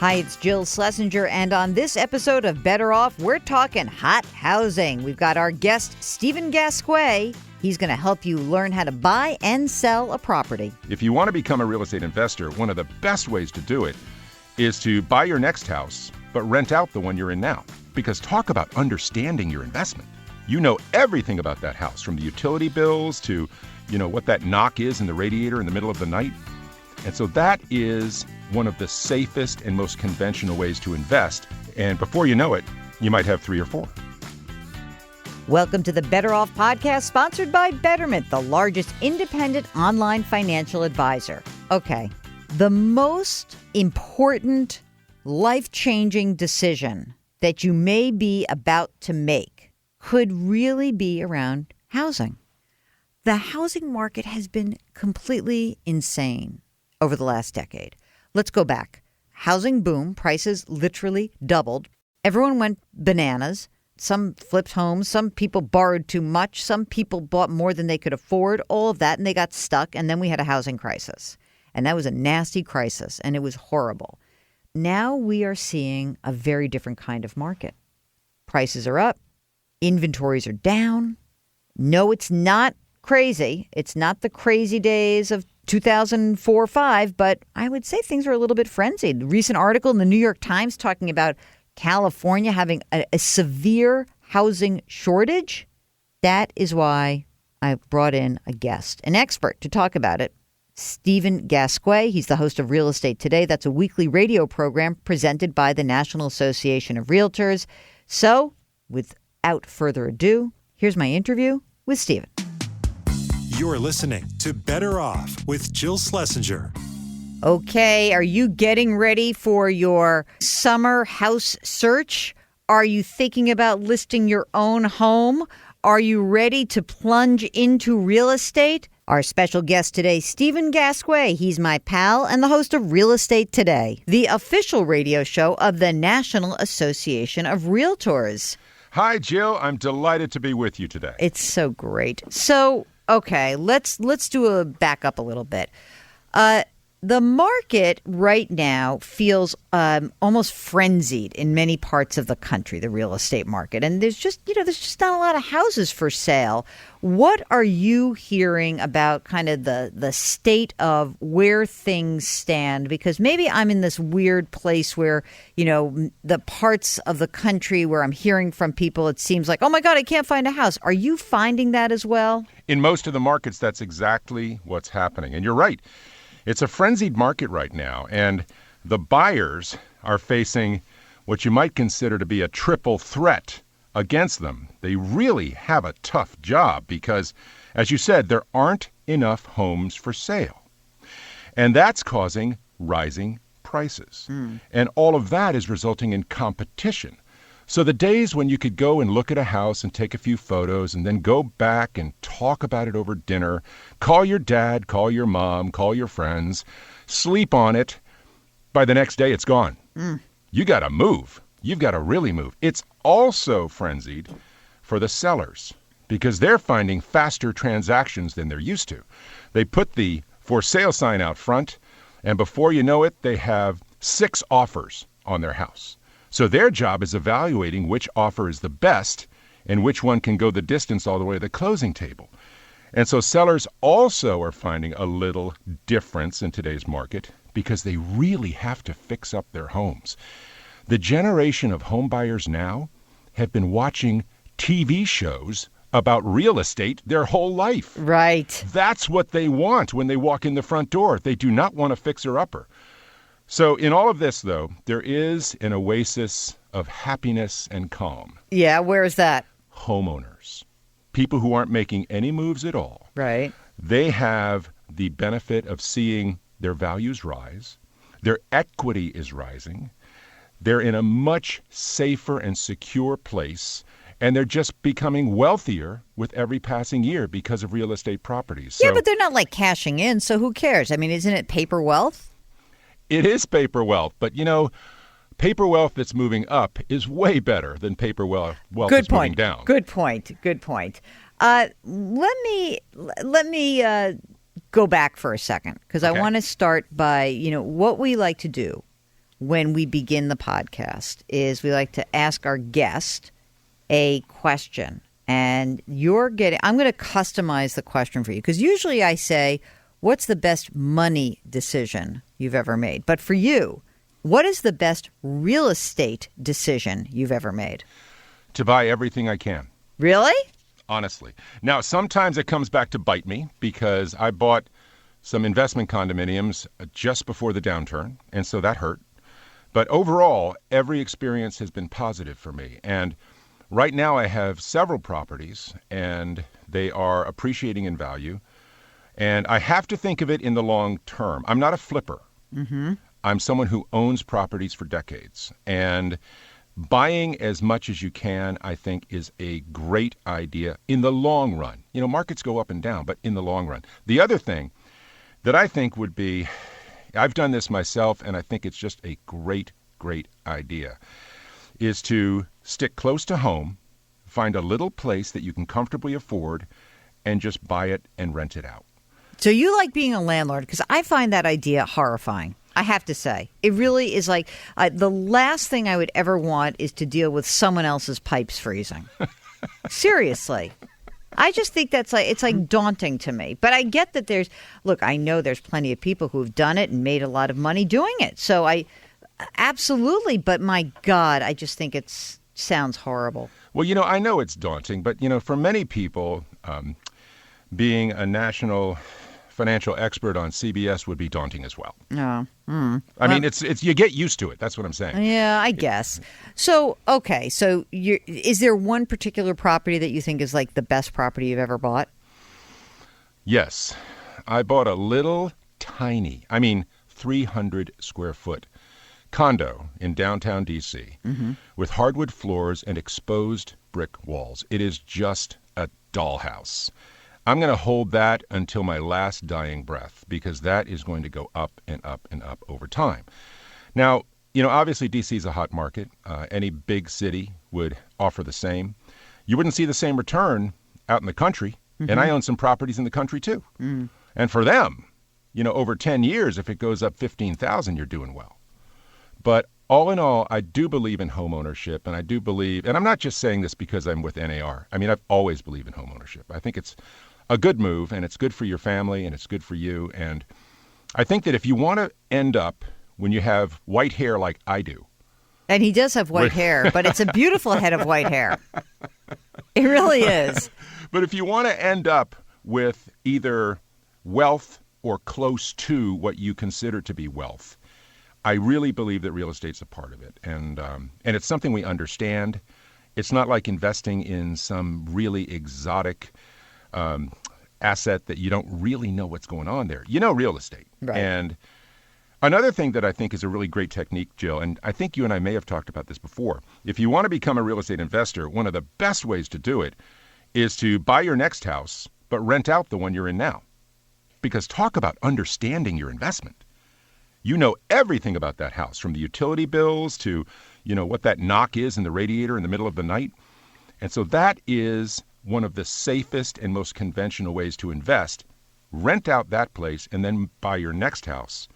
Hi, it's Jill Schlesinger, and on this episode of Better Off, we're talking hot housing. We've got our guest, Stephen Gasque. He's going to help you learn how to buy and sell a property. If you want to become a real estate investor, one of the best ways to do it is to buy your next house, but rent out the one you're in now. Because talk about understanding your investment. You know everything about that house, from the utility bills to, what that knock is in the radiator in the middle of the night. And so that is one of the safest and most conventional ways to invest. And before you know it, you might have 3 or 4. Welcome to the Better Off podcast, sponsored by Betterment, the largest independent online financial advisor. Okay, the most important life-changing decision that you may be about to make could really be around housing. The housing market has been completely insane over the last decade. Let's go back. Housing boom, prices literally doubled. Everyone went bananas. Some flipped homes. Some people borrowed too much. Some people bought more than they could afford. All of that, and they got stuck. And then we had a housing crisis. And that was a nasty crisis, and it was horrible. Now we are seeing a very different kind of market. Prices are up. Inventories are down. No, it's not crazy. It's not the crazy days of 2004-05, but I would say things are a little bit frenzied. A recent article in the New York Times talking about California having a severe housing shortage. That is why I brought in a guest, an expert, to talk about it. Stephen Gasque. He's the host of Real Estate Today. That's a weekly radio program presented by the National Association of Realtors. So, without further ado, here's my interview with Stephen. You're listening to Better Off with Jill Schlesinger. Okay, are you getting ready for your summer house search? Are you thinking about listing your own home? Are you ready to plunge into real estate? Our special guest today, Stephen Gasque. He's my pal and the host of Real Estate Today, the official radio show of the National Association of Realtors. Hi, Jill. I'm delighted to be with you today. It's so great. So, okay, let's do a back up a little bit. The market right now feels almost frenzied in many parts of the country, the real estate market. And there's just not a lot of houses for sale. What are you hearing about kind of the state of where things stand? Because maybe I'm in this weird place where, the parts of the country where I'm hearing from people, it seems like, oh my God, I can't find a house. Are you finding that as well? In most of the markets, that's exactly what's happening. And you're right. It's a frenzied market right now, and the buyers are facing what you might consider to be a triple threat against them. They really have a tough job because, as you said, there aren't enough homes for sale. And that's causing rising prices. And all of that is resulting in competition. So the days when you could go and look at a house and take a few photos and then go back and talk about it over dinner, call your dad, call your mom, call your friends, sleep on it, by the next day it's gone. You got to move. You've got to really move. It's also frenzied for the sellers because they're finding faster transactions than they're used to. They put the for sale sign out front, and before you know it, they have 6 offers on their house. So their job is evaluating which offer is the best and which one can go the distance all the way to the closing table. And so sellers also are finding a little difference in today's market because they really have to fix up their homes. The generation of home buyers now have been watching TV shows about real estate their whole life. Right. That's what they want when they walk in the front door. They do not want a fixer-upper. So in all of this, though, there is an oasis of happiness and calm. Yeah, where is that? Homeowners, people who aren't making any moves at all. Right. They have the benefit of seeing their values rise. Their equity is rising. They're in a much safer and secure place, and they're just becoming wealthier with every passing year because of real estate properties. Yeah, but they're not like cashing in, so who cares? I mean, isn't it paper wealth? It is paper wealth, but paper wealth that's moving up is way better than paper wealth that's moving down. Good point. Let me go back for a second because I want to start by what we like to do when we begin the podcast is we like to ask our guest a question. And I'm going to customize the question for you, because usually I say, what's the best money decision you've ever made? But for you, what is the best real estate decision you've ever made? To buy everything I can. Really? Honestly. Now, sometimes it comes back to bite me because I bought some investment condominiums just before the downturn, and so that hurt. But overall, every experience has been positive for me. And right now I have several properties, and they are appreciating in value. And I have to think of it in the long term. I'm not a flipper. Mm-hmm. I'm someone who owns properties for decades. And buying as much as you can, I think, is a great idea in the long run. You know, markets go up and down, but in the long run. The other thing that I think would be, I've done this myself, and I think it's just a great, great idea, is to stick close to home, find a little place that you can comfortably afford, and just buy it and rent it out. So you like being a landlord? Because I find that idea horrifying. I have to say, it really is like the last thing I would ever want is to deal with someone else's pipes freezing. Seriously. I just think it's like daunting to me. But I get that I know there's plenty of people who have done it and made a lot of money doing it. So absolutely. But my God, I just think it sounds horrible. Well, I know it's daunting, but, for many people, being a national financial expert on CBS would be daunting as well. Oh. I mean, it's you get used to it. That's what I'm saying. Yeah, I guess. So, okay. So is there one particular property that you think is like the best property you've ever bought? Yes. I bought a little tiny, 300 square foot condo in downtown D.C. With hardwood floors and exposed brick walls. It is just a dollhouse. I'm going to hold that until my last dying breath, because that is going to go up and up and up over time. Now, obviously D.C. is a hot market. Any big city would offer the same. You wouldn't see the same return out in the country. And I own some properties in the country too. And for them, over 10 years, if it goes up 15,000, you're doing well. But all in all, I do believe in home ownership, and I do believe, and I'm not just saying this because I'm with NAR. I've always believed in home ownership. I think it's a good move, and it's good for your family, and it's good for you. And I think that if you want to end up when you have white hair like I do. And he does have white hair, but it's a beautiful head of white hair. It really is. But if you want to end up with either wealth or close to what you consider to be wealth, I really believe that real estate's a part of it. And it's something we understand. It's not like investing in some really exotic asset that you don't really know what's going on there. Real estate. Right. And another thing that I think is a really great technique, Jill, and I think you and I may have talked about this before. If you want to become a real estate investor, one of the best ways to do it is to buy your next house, but rent out the one you're in now. Because talk about understanding your investment. You know everything about that house, from the utility bills to, what that knock is in the radiator in the middle of the night. And so that is one of the safest and most conventional ways to invest. Rent out that place and then buy your next house.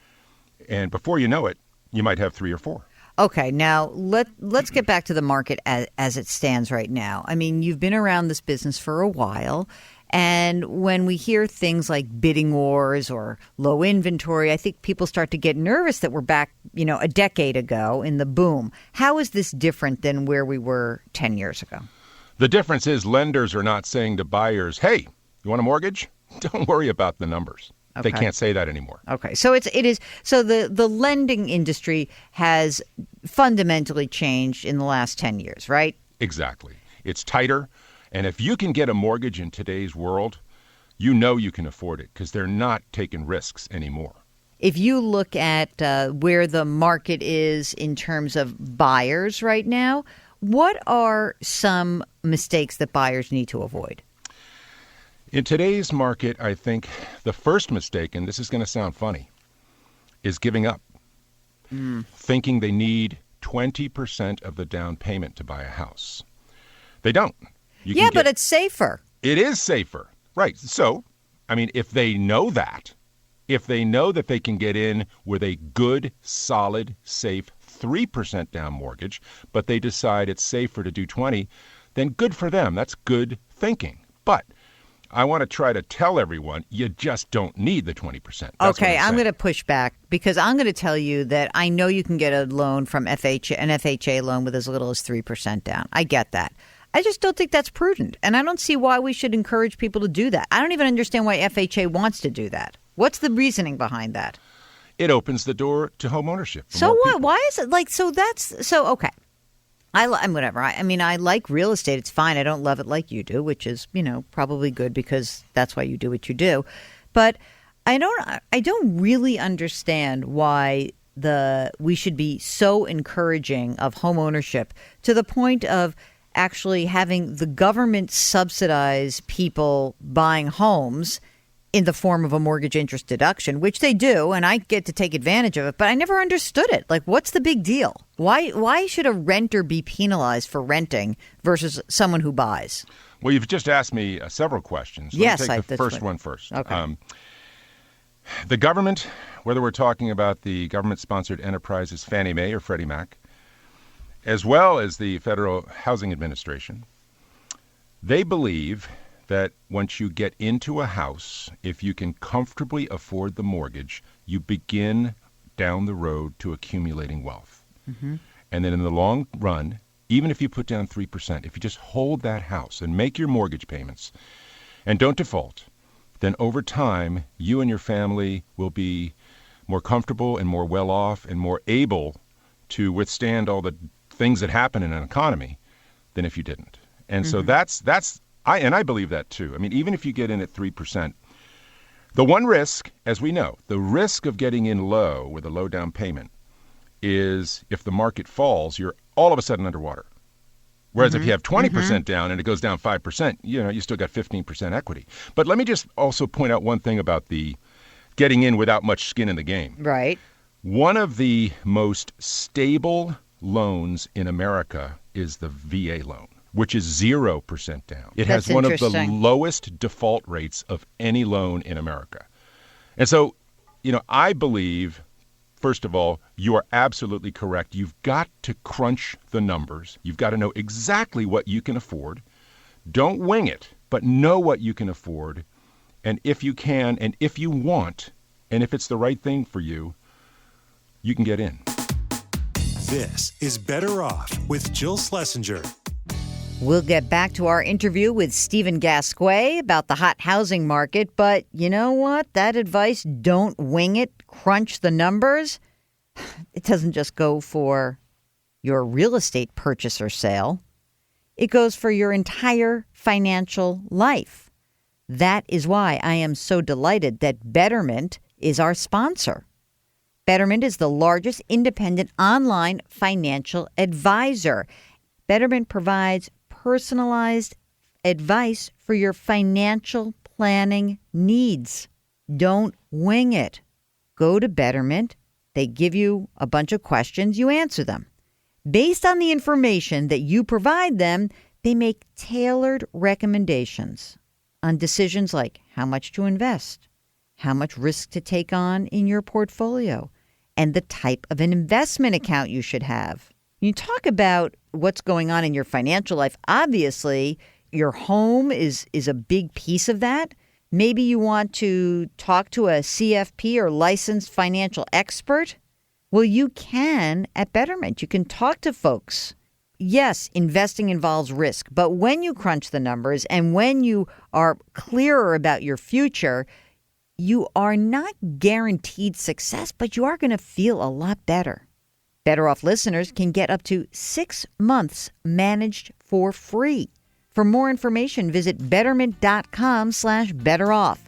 And before you know it, you might have 3 or 4. Okay, now let's get back to the market as it stands right now. You've been around this business for a while. And when we hear things like bidding wars or low inventory, I think people start to get nervous that we're back, a decade ago in the boom. How is this different than where we were 10 years ago? The difference is lenders are not saying to buyers, hey, you want a mortgage? Don't worry about the numbers. Okay. They can't say that anymore. Okay. So the lending industry has fundamentally changed in the last 10 years, right? Exactly. It's tighter. And if you can get a mortgage in today's world, you can afford it because they're not taking risks anymore. If you look at where the market is in terms of buyers right now, what are some mistakes that buyers need to avoid? In today's market, I think the first mistake, and this is going to sound funny, is giving up. Thinking they need 20% of the down payment to buy a house. They don't. But it's safer. It is safer. Right. So, if they know that, if they know that they can get in with a good, solid, safe 3% down mortgage, but they decide it's safer to do 20, then good for them. That's good thinking. But I want to try to tell everyone you just don't need the 20%. Okay, I'm going to push back because I'm going to tell you that I know you can get a loan from an FHA loan with as little as 3% down. I get that. I just don't think that's prudent. And I don't see why we should encourage people to do that. I don't even understand why FHA wants to do that. What's the reasoning behind that? It opens the door to home ownership. So what? People. Why is it like, okay. I'm whatever. I mean, I like real estate. It's fine. I don't love it like you do, which is, probably good because that's why you do what you do. But I don't really understand why we should be so encouraging of home ownership to the point of actually having the government subsidize people buying homes in the form of a mortgage interest deduction, which they do, and I get to take advantage of it, but I never understood it. Like, what's the big deal? Why should a renter be penalized for renting versus someone who buys? Well, you've just asked me several questions. Yes, Let me take the first one first. Okay. The government, whether we're talking about the government-sponsored enterprises Fannie Mae or Freddie Mac, as well as the Federal Housing Administration, they believe that once you get into a house, if you can comfortably afford the mortgage, you begin down the road to accumulating wealth. Mm-hmm. And then in the long run, even if you put down 3%, if you just hold that house and make your mortgage payments and don't default, then over time, you and your family will be more comfortable and more well off and more able to withstand all the things that happen in an economy than if you didn't. And so I believe that too. I mean, even if you get in at 3%, the one risk, as we know, the risk of getting in low with a low down payment is if the market falls, you're all of a sudden underwater. Whereas if you have 20% down and it goes down 5%, you still got 15% equity. But let me just also point out one thing about the getting in without much skin in the game. Right. One of the most stable loans in America is the VA loan, which is 0% down. It has one of the lowest default rates of any loan in America. And so, I believe, first of all, you are absolutely correct. You've got to crunch the numbers. You've got to know exactly what you can afford. Don't wing it, but know what you can afford. And if you can, and if you want, and if it's the right thing for you, you can get in. This is Better Off with Jill Schlesinger. We'll get back to our interview with Stephen Gasque about the hot housing market. But you know what? That advice, don't wing it, crunch the numbers. It doesn't just go for your real estate purchase or sale. It goes for your entire financial life. That is why I am so delighted that Betterment is our sponsor. Betterment is the largest independent online financial advisor. Betterment provides personalized advice for your financial planning needs. Don't wing it. Go to Betterment. They give you a bunch of questions. You answer them. Based on the information that you provide them, they make tailored recommendations on decisions like how much to invest, how much risk to take on in your portfolio, and the type of an investment account you should have. You talk about what's going on in your financial life. Obviously, your home is a big piece of that. Maybe you want to talk to a CFP or licensed financial expert. Well, you can at Betterment. You can talk to folks. Yes, investing involves risk, but when you crunch the numbers and when you are clearer about your future, you are not guaranteed success, but you are going to feel a lot better. Better Off listeners can get up to 6 months managed for free. For more information, visit betterment.com/betteroff.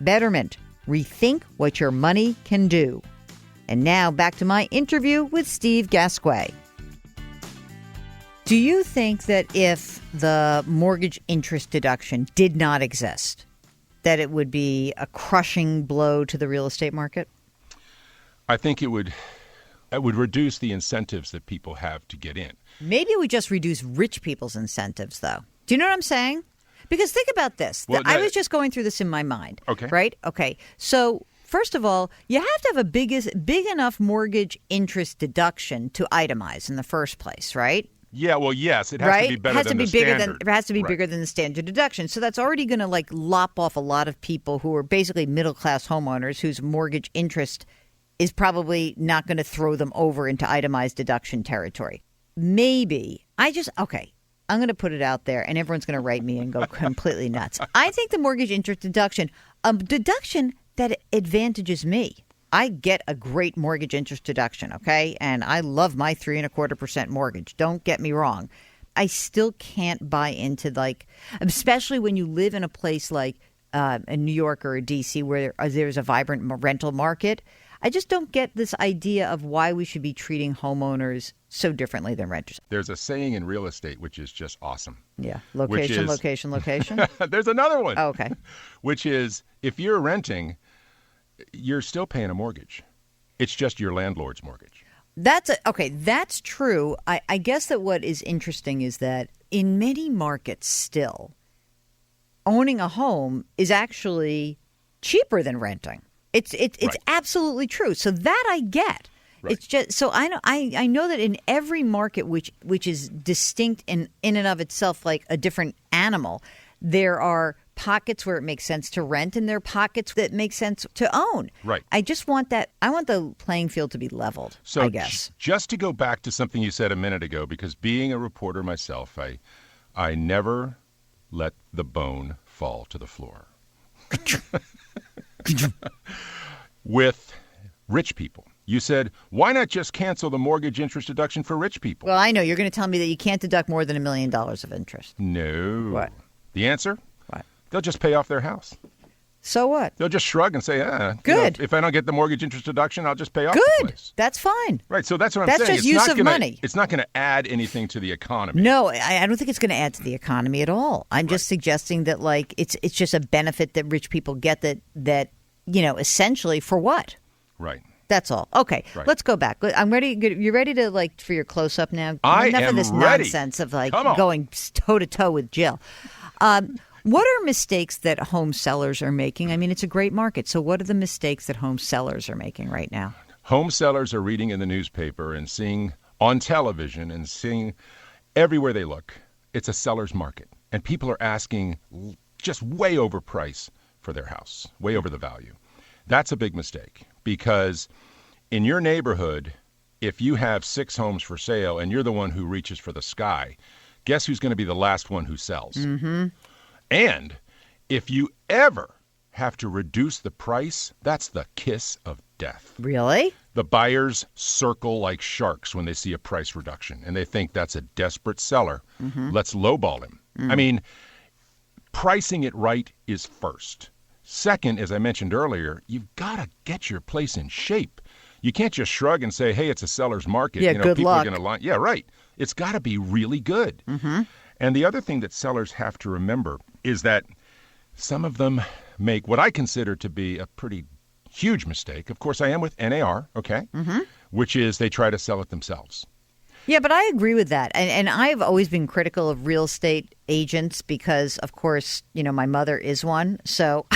Betterment, rethink what your money can do. And now back to my interview with Steve Gasque. Do you think that if the mortgage interest deduction did not exist, that it would be a crushing blow to the real estate market? I think it would reduce the incentives that people have to get in. Maybe it would just reduce rich people's incentives, though. Do you know what I'm saying? Because think about this. Well, I was just going through this in my mind. Okay. Right? Okay. So first of all, you have to have a big enough mortgage interest deduction to itemize in the first place, right? Yeah, well, yes, it has to be better than the standard. It has to be bigger than the standard deduction. So that's already going to like lop off a lot of people who are basically middle-class homeowners whose mortgage interest is probably not going to throw them over into itemized deduction territory. Maybe. I'm going to put it out there, and everyone's going to write me and go completely nuts. I think the mortgage interest deduction, a deduction that advantages me. I get a great mortgage interest deduction, okay? And I love my 3.25% mortgage. Don't get me wrong. I still can't buy into especially when you live in a place like in New York or DC where there's a vibrant rental market. I just don't get this idea of why we should be treating homeowners so differently than renters. There's a saying in real estate which is just awesome. Yeah. Location. There's another one. Oh, okay. Which is, if you're renting, you're still paying a mortgage. It's just your landlord's mortgage. That's true. I guess that what is interesting is that in many markets still, owning a home is actually cheaper than renting. It's right. absolutely true. So that I get. Right. It's just so I know that in every market which is distinct in and of itself like a different animal, there are pockets where it makes sense to rent and there are pockets that make sense to own. Right. I just want that. I want the playing field to be leveled, so I guess. Just to go back to something you said a minute ago, because being a reporter myself, I never let the bone fall to the floor. With rich people. You said, why not just cancel the mortgage interest deduction for rich people? Well, I know. You're going to tell me that you can't deduct more than $1 million of interest. No. What? The answer? What? They'll just pay off their house. So what? They'll just shrug and say, good. If I don't get the mortgage interest deduction, I'll just pay off good. the place. That's fine. Right. So that's what I'm that's saying. That's just use of money. It's not going to add anything to the economy. No, I don't think it's going to add to the economy at all. I'm just suggesting that it's just a benefit that rich people get that essentially for what? Right. That's all. Okay, right. Let's go back. I'm ready. You ready to for your close up now? I Enough am of this ready. nonsense of going toe to toe with Jill. What are mistakes that home sellers are making? I mean, it's a great market. So what are the mistakes that home sellers are making right now? Home sellers are reading in the newspaper and seeing on television and seeing everywhere they look. It's a seller's market. And people are asking just way over price for their house, way over the value. That's a big mistake because in your neighborhood, if you have 6 homes for sale and you're the one who reaches for the sky, guess who's going to be the last one who sells? Mm-hmm. And if you ever have to reduce the price, that's the kiss of death. Really? The buyers circle like sharks when they see a price reduction, and they think that's a desperate seller. Mm-hmm. Let's lowball him. I mean, pricing it right is first. Second, as I mentioned earlier, you've got to get your place in shape. You can't just shrug and say, hey, it's a seller's market. Yeah, good people luck. Are going to line. Yeah, right. It's got to be really good. Mm-hmm. And the other thing that sellers have to remember is that some of them make what I consider to be a pretty huge mistake. Of course, I am with NAR, okay, which is they try to sell it themselves. Yeah, but I agree with that. And I've always been critical of real estate agents because, of course, my mother is one. So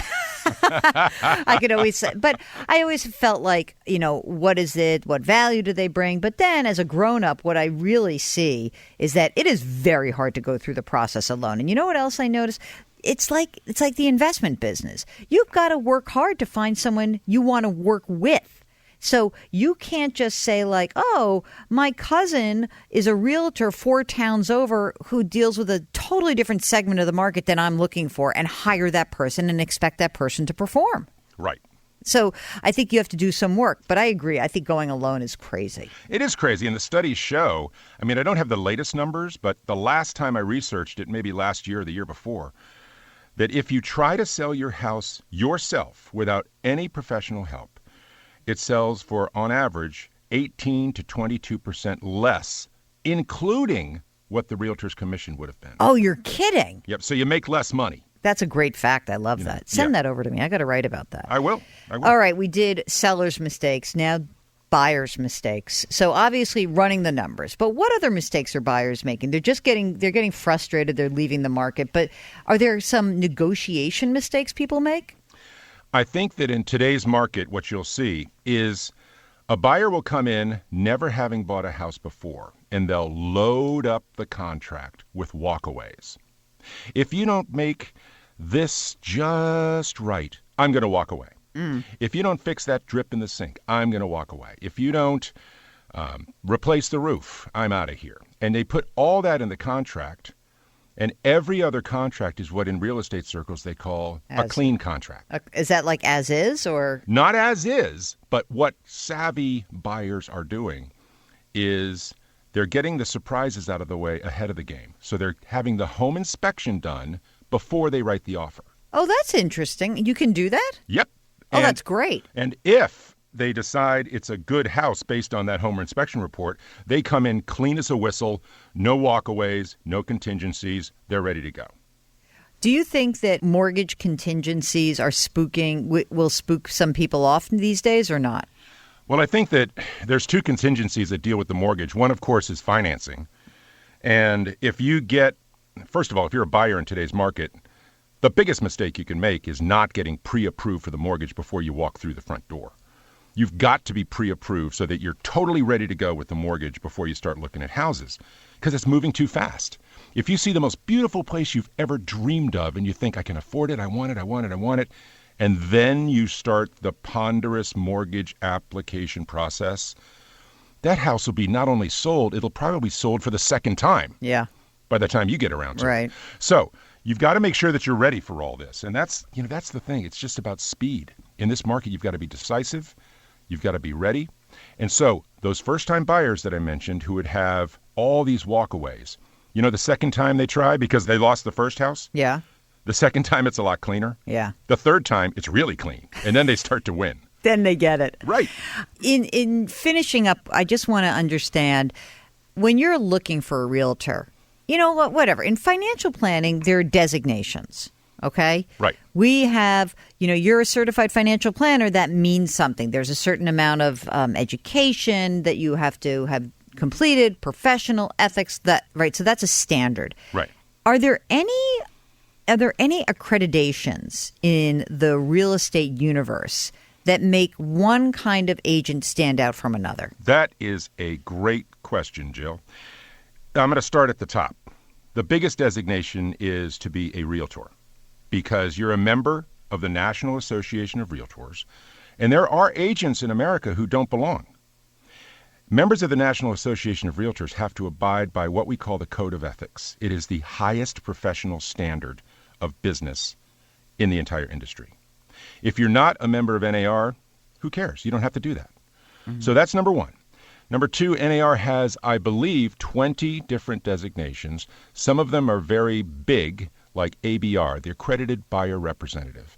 I could always say, but I always felt like, what is it? What value do they bring? But then as a grown up, what I really see is that it is very hard to go through the process alone. And you know what else I noticed? It's like the investment business. You've got to work hard to find someone you want to work with. So you can't just say oh, my cousin is a realtor 4 towns over who deals with a totally different segment of the market than I'm looking for and hire that person and expect that person to perform. Right. So I think you have to do some work. But I agree. I think going alone is crazy. It is crazy. And the studies show, I mean, I don't have the latest numbers, but the last time I researched it, maybe last year or the year before, that if you try to sell your house yourself without any professional help, it sells for, on average, 18 to 22% less, including what the realtor's commission would have been. Oh, you're kidding. Yep. So you make less money. That's a great fact. I love that. Send that over to me. I got to write about that. I will. All right. We did sellers' mistakes. Now, buyers' mistakes. So obviously running the numbers. But what other mistakes are buyers making? They're getting frustrated. They're leaving the market. But are there some negotiation mistakes people make? I think that in today's market, what you'll see is a buyer will come in never having bought a house before, and they'll load up the contract with walkaways. If you don't make this just right, I'm going to walk away. If you don't fix that drip in the sink, I'm going to walk away. If you don't replace the roof, I'm out of here. And they put all that in the contract, and every other contract is what in real estate circles they call a clean contract. Is that like as is or? Not as is, but what savvy buyers are doing is they're getting the surprises out of the way ahead of the game. So they're having the home inspection done before they write the offer. Oh, that's interesting. You can do that? Yep. Oh, that's great. And if they decide it's a good house based on that home inspection report, they come in clean as a whistle, no walkaways, no contingencies. They're ready to go. Do you think that mortgage contingencies are will spook some people off these days or not? Well, I think that there's two contingencies that deal with the mortgage. One, of course, is financing. And if you get, first of all, if you're a buyer in today's market, the biggest mistake you can make is not getting pre-approved for the mortgage before you walk through the front door. You've got to be pre-approved so that you're totally ready to go with the mortgage before you start looking at houses, because it's moving too fast. If you see the most beautiful place you've ever dreamed of and you think, I can afford it, I want it, and then you start the ponderous mortgage application process, that house will be not only sold, it'll probably be sold for the second time. Yeah. By the time you get around to right. it. So you've got to make sure that you're ready for all this. And that's the thing. It's just about speed. In this market, you've got to be decisive. You've got to be ready. And so those first-time buyers that I mentioned who would have all these walkaways, the second time they try because they lost the first house? Yeah. The second time, it's a lot cleaner. Yeah. The third time, it's really clean. And then they start to win. Then they get it. Right. In finishing up, I just want to understand, when you're looking for a realtor, whatever. In financial planning, there are designations, okay? Right. We have, you're a certified financial planner. That means something. There's a certain amount of education that you have to have completed, professional ethics, right? So that's a standard. Right. Are there any accreditations in the real estate universe that make one kind of agent stand out from another? That is a great question, Jill. I'm going to start at the top. The biggest designation is to be a realtor because you're a member of the National Association of Realtors, and there are agents in America who don't belong. Members of the National Association of Realtors have to abide by what we call the Code of Ethics. It is the highest professional standard of business in the entire industry. If you're not a member of NAR, who cares? You don't have to do that. Mm-hmm. So that's number one. Number two, NAR has, I believe, 20 different designations. Some of them are very big, like ABR, the Accredited Buyer Representative.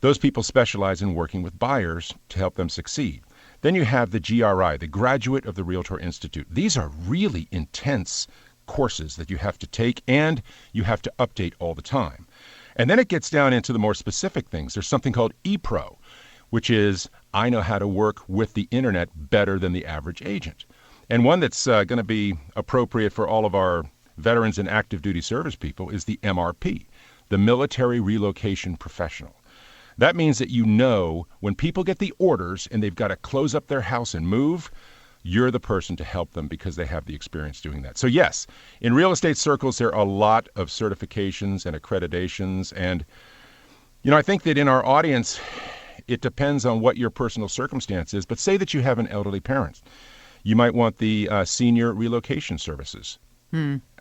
Those people specialize in working with buyers to help them succeed. Then you have the GRI, the Graduate of the Realtor Institute. These are really intense courses that you have to take and you have to update all the time. And then it gets down into the more specific things. There's something called ePro, which is I know how to work with the internet better than the average agent. And one that's going to be appropriate for all of our veterans and active duty service people is the MRP, the Military Relocation Professional. That means that when people get the orders and they've got to close up their house and move, you're the person to help them because they have the experience doing that. So yes, in real estate circles, there are a lot of certifications and accreditations. And, I think that in our audience, it depends on what your personal circumstance is. But say that you have an elderly parent. You might want the senior relocation services.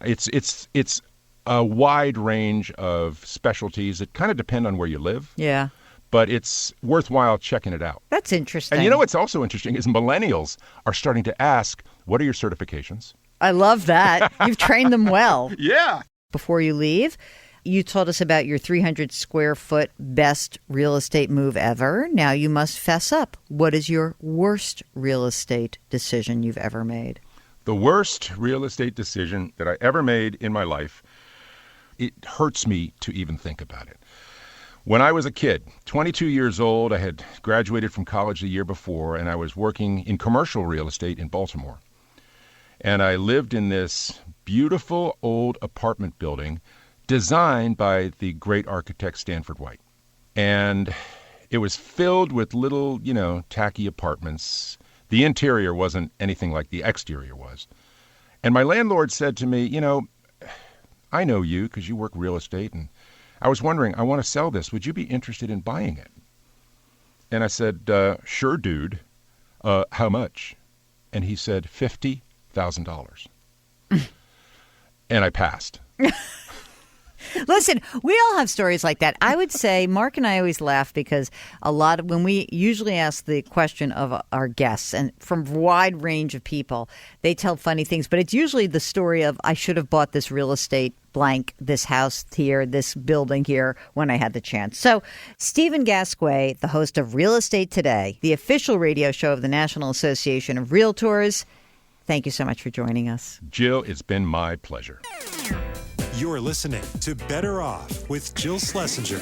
It's a wide range of specialties that kind of depend on where you live. Yeah. But it's worthwhile checking it out. That's interesting. And what's also interesting is millennials are starting to ask, what are your certifications? I love that. You've trained them well. Yeah. Before you leave, you told us about your 300 square foot best real estate move ever. Now you must fess up. What is your worst real estate decision you've ever made? The worst real estate decision that I ever made in my life, it hurts me to even think about it. When I was a kid, 22 years old, I had graduated from college the year before, and I was working in commercial real estate in Baltimore. And I lived in this beautiful old apartment building designed by the great architect Stanford White. And It was filled with little, tacky apartments. The interior wasn't anything like the exterior was. And my landlord said to me, I know you because you work real estate, and I was wondering, I want to sell this. Would you be interested in buying it? And I said, sure, dude. How much? And he said, $50,000. And I passed. Listen, we all have stories like that. I would say Mark and I always laugh because when we usually ask the question of our guests, and from a wide range of people, they tell funny things. But it's usually the story of, I should have bought this real estate blank, this house here, this building here when I had the chance. So Stephen Gasque, the host of Real Estate Today, the official radio show of the National Association of Realtors, thank you so much for joining us. Jill, it's been my pleasure. You're listening to Better Off with Jill Schlesinger.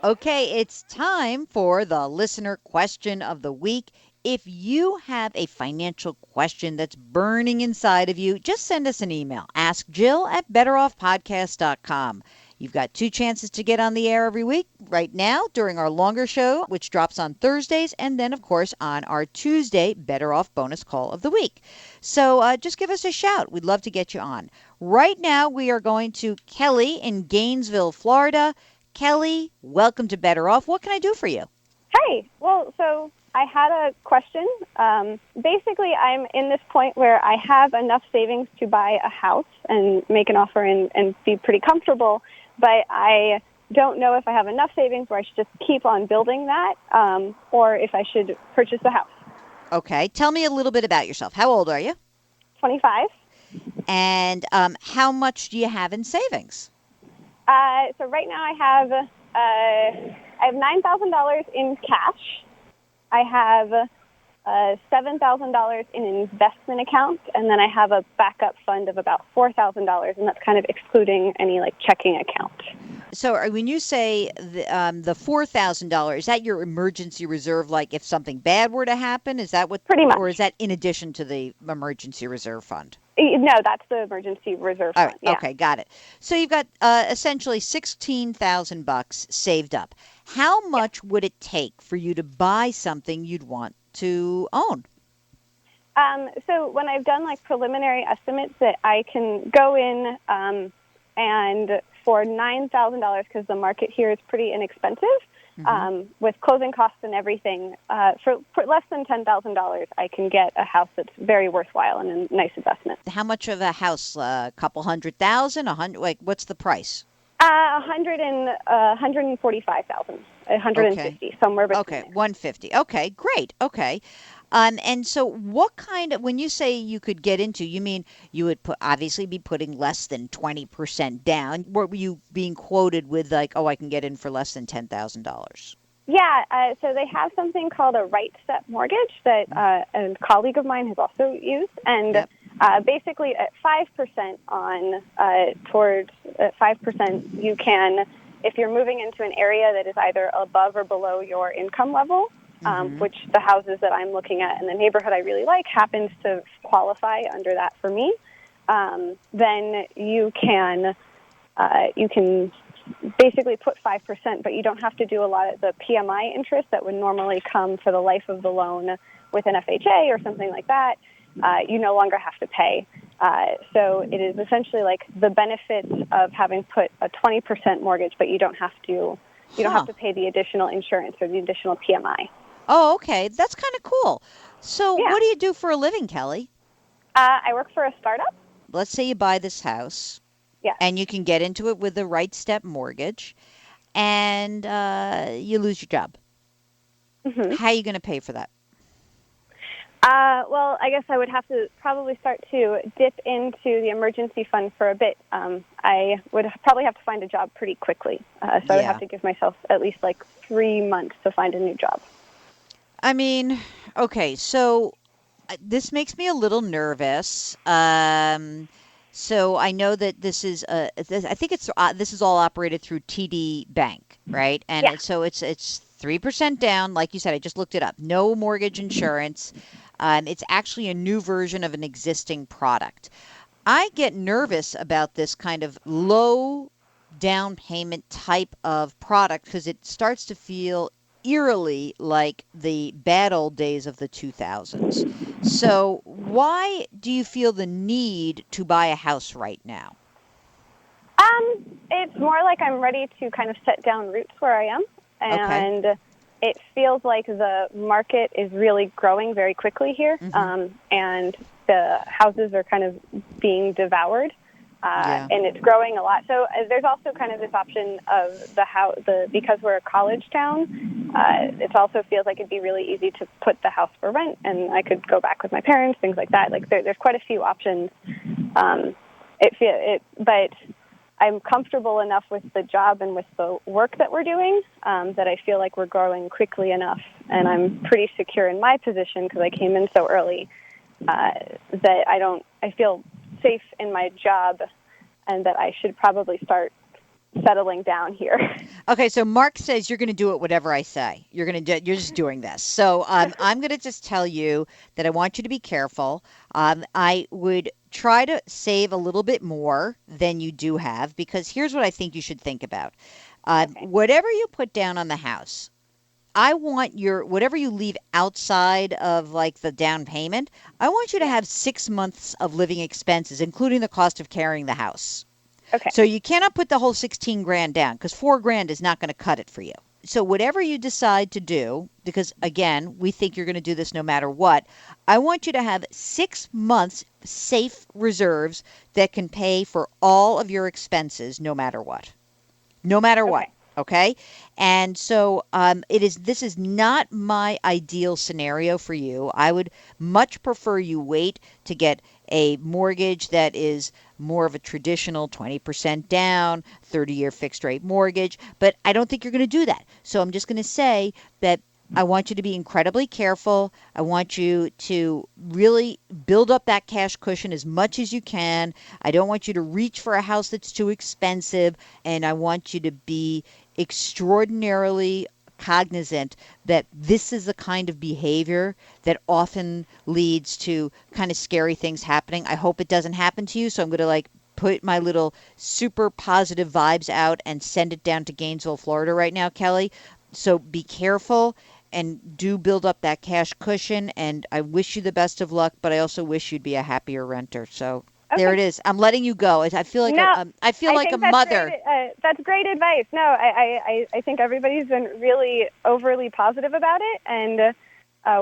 Okay, it's time for the listener question of the week. If you have a financial question that's burning inside of you, just send us an email. Ask Jill at betteroffpodcast.com. You've got 2 chances to get on the air every week. Right now, during our longer show, which drops on Thursdays, and then, of course, on our Tuesday Better Off bonus call of the week. So just give us a shout. We'd love to get you on. Right now, we are going to Kelly in Gainesville, Florida. Kelly, welcome to Better Off. What can I do for you? Hi. Well, so I had a question. Basically, I'm in this point where I have enough savings to buy a house and make an offer and be pretty comfortable, but I don't know if I have enough savings where I should just keep on building that or if I should purchase the house. Okay. Tell me a little bit about yourself. How old are you? 25. And how much do you have in savings? So right now I have $9,000 in cash. I have $7,000 in an investment account, and then I have a backup fund of about $4,000, and that's kind of excluding any checking account. So when you say the $4,000, is that your emergency reserve? Like if something bad were to happen, is that what? Pretty much. Or is that in addition to the emergency reserve fund? No, that's the emergency reserve fund. All right. Yeah. Okay, got it. So you've got essentially $16,000 saved up. How much would it take for you to buy something you'd want to own? So when I've done preliminary estimates, that I can go in and for $9,000, because the market here is pretty inexpensive, with closing costs and everything, for less than $10,000, I can get a house that's very worthwhile and a nice investment. How much of a house? A couple $100,000? What's the price? 145,000, 150, somewhere between. Okay, 150. Okay, great. Okay. And so what when you say you could get into, you mean you would obviously be putting less than 20% down. What were you being quoted with I can get in for less than $10,000? Yeah, so they have something called a right step mortgage that a colleague of mine has also used, and basically at 5% towards 5%, you can, if you're moving into an area that is either above or below your income level, which the houses that I'm looking at in the neighborhood I really like happens to qualify under that for me, then you can basically put 5%, but you don't have to do a lot of the PMI interest that would normally come for the life of the loan with an FHA or something like that. You no longer have to pay. So it is essentially the benefits of having put a 20% mortgage, but you don't have to pay the additional insurance or the additional PMI. Oh, okay. That's kind of cool. So Yeah. What do you do for a living, Kelly? I work for a startup. Let's say you buy this house. Yeah. And you can get into it with the right step mortgage, and you lose your job. Mm-hmm. How are you going to pay for that? Well, I guess I would have to probably start to dip into the emergency fund for a bit. I would probably have to find a job pretty quickly. So I would have to give myself at least 3 months to find a new job. I mean, okay, so this makes me a little nervous. So I know that this is I think this is all operated through TD Bank, right? And so it's 3% down, like you said. I just looked it up. No mortgage insurance. It's actually a new version of an existing product. I get nervous about this kind of low down payment type of product because it starts to feel eerily like the bad old days of the 2000s. So why do you feel the need to buy a house right now? It's more like I'm ready to kind of set down roots where I am. And it feels like the market is really growing very quickly here. And the houses are kind of being devoured. And it's growing a lot. So there's also kind of this option of because we're a college town, it also feels like it'd be really easy to put the house for rent, and I could go back with my parents, things like that. Like there's quite a few options. But I'm comfortable enough with the job and with the work that we're doing that I feel like we're growing quickly enough, and I'm pretty secure in my position because I came in so early that I feel safe in my job, and that I should probably start settling down here. Okay, so Mark says you're going to do it whatever I say. You're just doing this. So I'm going to just tell you that I want you to be careful. I would try to save a little bit more than you do have, because here's what I think you should think about. Whatever you put down on the house, I want whatever you leave outside of like the down payment, I want you to have 6 months of living expenses, including the cost of carrying the house. Okay. So you cannot put the whole 16 grand down, because $4,000 is not going to cut it for you. So whatever you decide to do, because again, we think you're going to do this no matter what, I want you to have 6 months safe reserves that can pay for all of your expenses no matter what. No matter what. Okay. And so this is not my ideal scenario for you. I would much prefer you wait to get a mortgage that is more of a traditional 20% down, 30-year fixed rate mortgage. But I don't think you're going to do that. So I'm just going to say that I want you to be incredibly careful. I want you to really build up that cash cushion as much as you can. I don't want you to reach for a house that's too expensive. And I want you to be extraordinarily cognizant that this is the kind of behavior that often leads to kind of scary things happening. I hope it doesn't happen to you. So I'm going to put my little super positive vibes out and send it down to Gainesville, Florida right now, Kelly. So be careful and do build up that cash cushion. And I wish you the best of luck, but I also wish you'd be a happier renter. So there it is. I'm letting you go. I feel like a mother. That's great advice. No, I think everybody's been really overly positive about it. And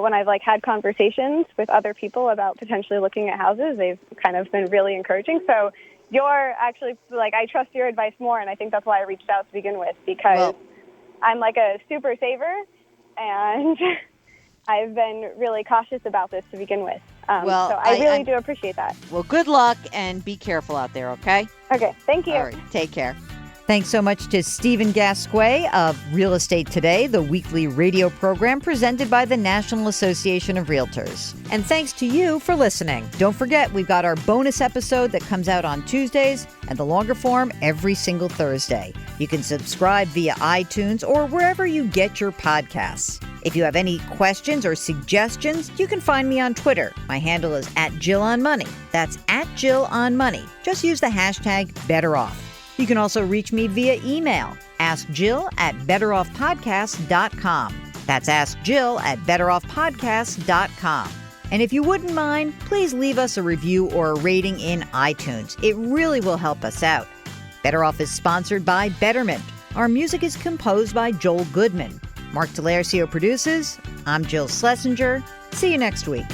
when I've had conversations with other people about potentially looking at houses, they've kind of been really encouraging. So you're actually I trust your advice more. And I think that's why I reached out to begin with, because I'm a super saver, and I've been really cautious about this to begin with. So I really do appreciate that. Well, good luck and be careful out there, okay? Okay, thank you. All right, take care. Thanks so much to Stephen Gasque of Real Estate Today, the weekly radio program presented by the National Association of Realtors. And thanks to you for listening. Don't forget, we've got our bonus episode that comes out on Tuesdays and the longer form every single Thursday. You can subscribe via iTunes or wherever you get your podcasts. If you have any questions or suggestions, you can find me on Twitter. My handle is @JillOnMoney. That's @JillOnMoney. Just use the hashtag BetterOff. You can also reach me via email. AskJill@BetterOffPodcast.com. That's AskJill@BetterOffPodcast.com. And if you wouldn't mind, please leave us a review or a rating in iTunes. It really will help us out. Better Off is sponsored by Betterment. Our music is composed by Joel Goodman. Mark Delarcio produces. I'm Jill Schlesinger. See you next week.